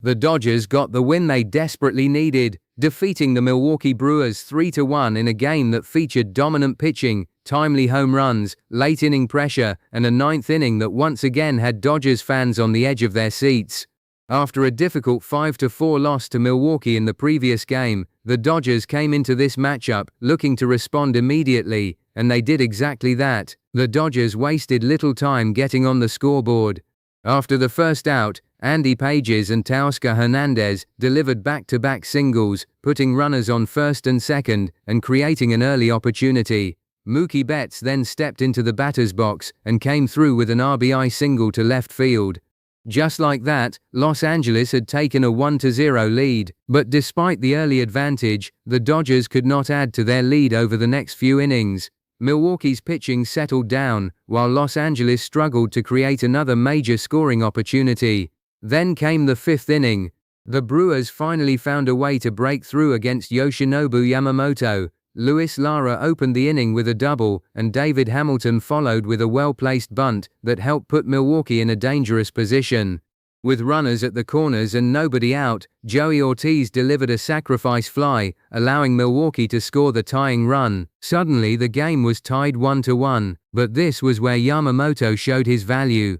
The Dodgers got the win they desperately needed, defeating the Milwaukee Brewers 3-1 in a game that featured dominant pitching, timely home runs, late-inning pressure, and a ninth inning that once again had Dodgers fans on the edge of their seats. After a difficult 5-4 loss to Milwaukee in the previous game, the Dodgers came into this matchup looking to respond immediately, and they did exactly that. The Dodgers wasted little time getting on the scoreboard. After the first out, Andy Pages and Teoscar Hernandez delivered back-to-back singles, putting runners on first and second, and creating an early opportunity. Mookie Betts then stepped into the batter's box and came through with an RBI single to left field. Just like that, Los Angeles had taken a 1-0 lead, but despite the early advantage, the Dodgers could not add to their lead over the next few innings. Milwaukee's pitching settled down, while Los Angeles struggled to create another major scoring opportunity. Then came the fifth inning. The Brewers finally found a way to break through against Yoshinobu Yamamoto. Luis Lara opened the inning with a double, and David Hamilton followed with a well-placed bunt that helped put Milwaukee in a dangerous position. With runners at the corners and nobody out, Joey Ortiz delivered a sacrifice fly, allowing Milwaukee to score the tying run. Suddenly the game was tied 1-1, but this was where Yamamoto showed his value.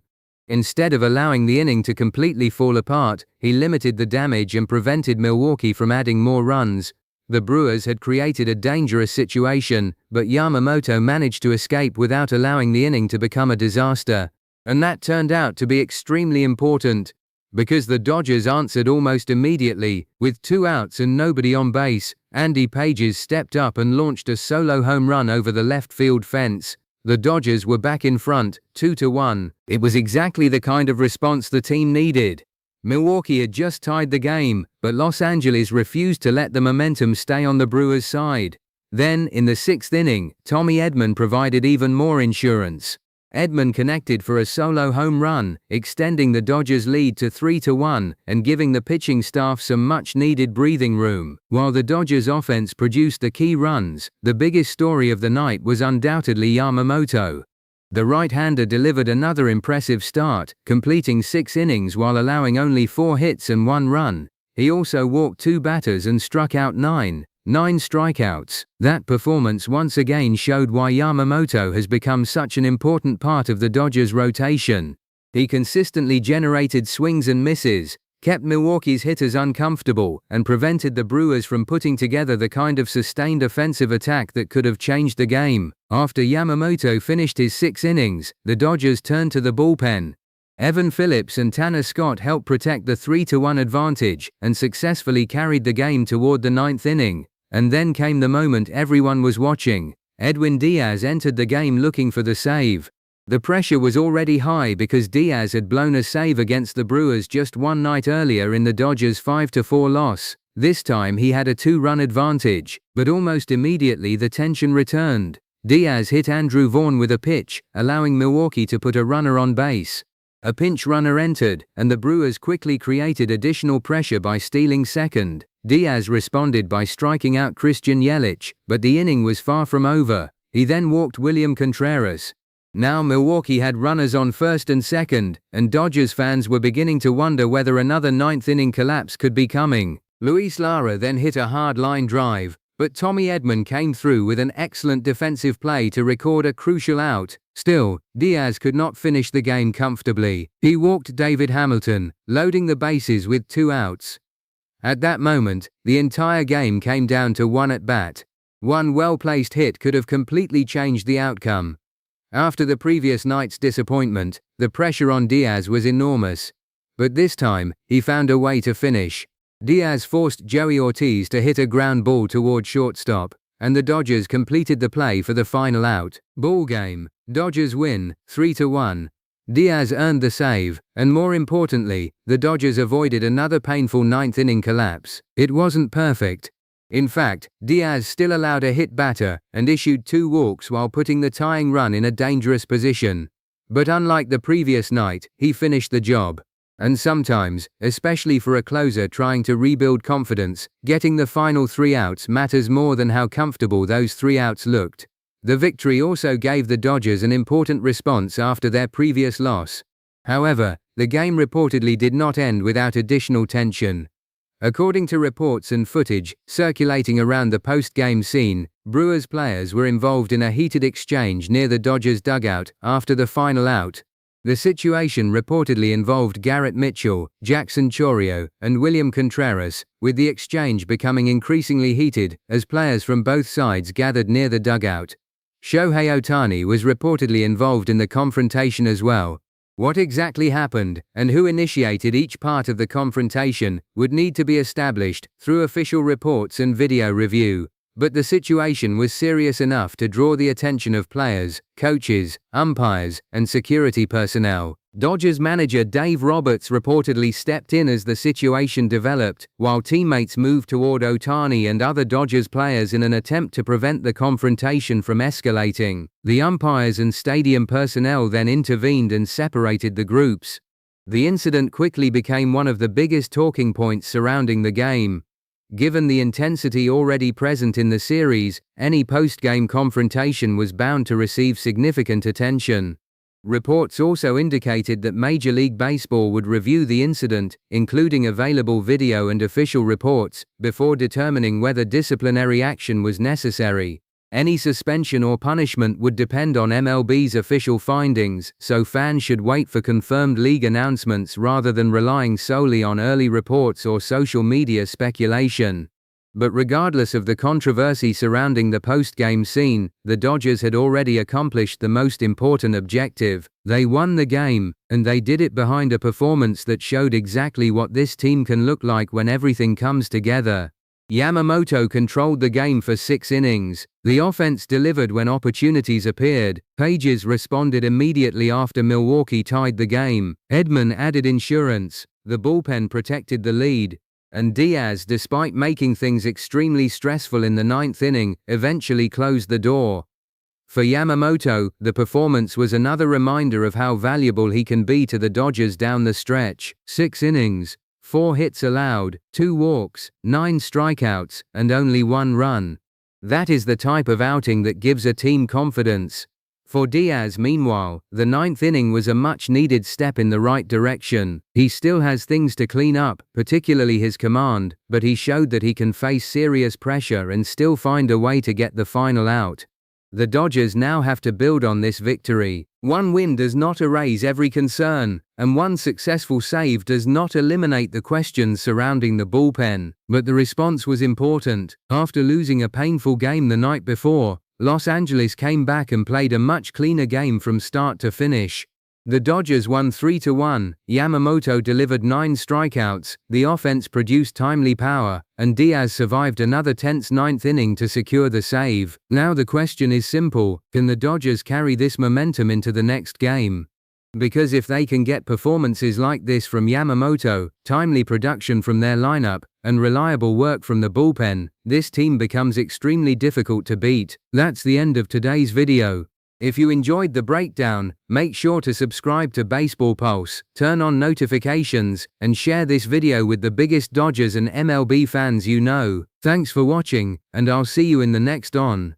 Instead of allowing the inning to completely fall apart, he limited the damage and prevented Milwaukee from adding more runs. The Brewers had created a dangerous situation, but Yamamoto managed to escape without allowing the inning to become a disaster. And that turned out to be extremely important, because the Dodgers answered almost immediately. With 2 outs and nobody on base, Andy Pages stepped up and launched a solo home run over the left field fence. The Dodgers were back in front, 2-1. It was exactly the kind of response the team needed. Milwaukee had just tied the game, but Los Angeles refused to let the momentum stay on the Brewers' side. Then, in the sixth inning, Tommy Edman provided even more insurance. Edman connected for a solo home run, extending the Dodgers' lead to 3-1 and giving the pitching staff some much-needed breathing room. While the Dodgers' offense produced the key runs, the biggest story of the night was undoubtedly Yamamoto. The right-hander delivered another impressive start, completing 6 innings while allowing only 4 hits and 1 run. He also walked 2 batters and struck out 9 strikeouts. That performance once again showed why Yamamoto has become such an important part of the Dodgers' rotation. He consistently generated swings and misses, kept Milwaukee's hitters uncomfortable, and prevented the Brewers from putting together the kind of sustained offensive attack that could have changed the game. After Yamamoto finished his 6 innings, the Dodgers turned to the bullpen. Evan Phillips and Tanner Scott helped protect the 3-1 advantage and successfully carried the game toward the 9th inning. And then came the moment everyone was watching. Edwin Diaz entered the game looking for the save. The pressure was already high because Diaz had blown a save against the Brewers just one night earlier in the Dodgers' 5-4 loss. This time he had a 2-run advantage, but almost immediately the tension returned. Diaz hit Andrew Vaughn with a pitch, allowing Milwaukee to put a runner on base. A pinch runner entered, and the Brewers quickly created additional pressure by stealing second. Diaz responded by striking out Christian Yelich, but the inning was far from over. He then walked William Contreras. Now Milwaukee had runners on first and second, and Dodgers fans were beginning to wonder whether another 9th inning collapse could be coming. Luis Lara then hit a hard line drive, but Tommy Edman came through with an excellent defensive play to record a crucial out. Still, Diaz could not finish the game comfortably. He walked David Hamilton, loading the bases with 2 outs. At that moment, the entire game came down to 1 at-bat. One well-placed hit could have completely changed the outcome. After the previous night's disappointment, the pressure on Diaz was enormous. But this time, he found a way to finish. Diaz forced Joey Ortiz to hit a ground ball toward shortstop, and the Dodgers completed the play for the final out. Ball game. Dodgers win, 3-1. Diaz earned the save, and more importantly, the Dodgers avoided another painful 9th inning collapse. It wasn't perfect. In fact, Diaz still allowed a hit batter and issued 2 walks while putting the tying run in a dangerous position. But unlike the previous night, he finished the job. And sometimes, especially for a closer trying to rebuild confidence, getting the final 3 outs matters more than how comfortable those 3 outs looked. The victory also gave the Dodgers an important response after their previous loss. However, the game reportedly did not end without additional tension. According to reports and footage circulating around the post-game scene, Brewers players were involved in a heated exchange near the Dodgers dugout after the final out. The situation reportedly involved Garrett Mitchell, Jackson Chourio, and William Contreras, with the exchange becoming increasingly heated as players from both sides gathered near the dugout. Shohei Ohtani was reportedly involved in the confrontation as well. What exactly happened, and who initiated each part of the confrontation, would need to be established through official reports and video review. But the situation was serious enough to draw the attention of players, coaches, umpires, and security personnel. Dodgers manager Dave Roberts reportedly stepped in as the situation developed, while teammates moved toward Ohtani and other Dodgers players in an attempt to prevent the confrontation from escalating. The umpires and stadium personnel then intervened and separated the groups. The incident quickly became one of the biggest talking points surrounding the game. Given the intensity already present in the series, any post-game confrontation was bound to receive significant attention. Reports also indicated that Major League Baseball would review the incident, including available video and official reports, before determining whether disciplinary action was necessary. Any suspension or punishment would depend on MLB's official findings, so fans should wait for confirmed league announcements rather than relying solely on early reports or social media speculation. But regardless of the controversy surrounding the post-game scene, the Dodgers had already accomplished the most important objective. They won the game, and they did it behind a performance that showed exactly what this team can look like when everything comes together. Yamamoto controlled the game for 6 innings. The offense delivered when opportunities appeared. Pages responded immediately after Milwaukee tied the game. Edman added insurance. The bullpen protected the lead. And Diaz, despite making things extremely stressful in the 9th inning, eventually closed the door. For Yamamoto, the performance was another reminder of how valuable he can be to the Dodgers down the stretch. 6 innings, 4 hits allowed, 2 walks, 9 strikeouts, and only 1 run. That is the type of outing that gives a team confidence. For Diaz, meanwhile, the 9th inning was a much-needed step in the right direction. He still has things to clean up, particularly his command, but he showed that he can face serious pressure and still find a way to get the final out. The Dodgers now have to build on this victory. One win does not erase every concern, and one successful save does not eliminate the questions surrounding the bullpen. But the response was important. After losing a painful game the night before, Los Angeles came back and played a much cleaner game from start to finish. The Dodgers won 3-1, Yamamoto delivered 9 strikeouts, the offense produced timely power, and Diaz survived another tense 9th inning to secure the save. Now the question is simple: can the Dodgers carry this momentum into the next game? Because if they can get performances like this from Yamamoto, timely production from their lineup, and reliable work from the bullpen, this team becomes extremely difficult to beat. That's the end of today's video. If you enjoyed the breakdown, make sure to subscribe to Baseball Pulse, turn on notifications, and share this video with the biggest Dodgers and MLB fans you know. Thanks for watching, and I'll see you in the next on.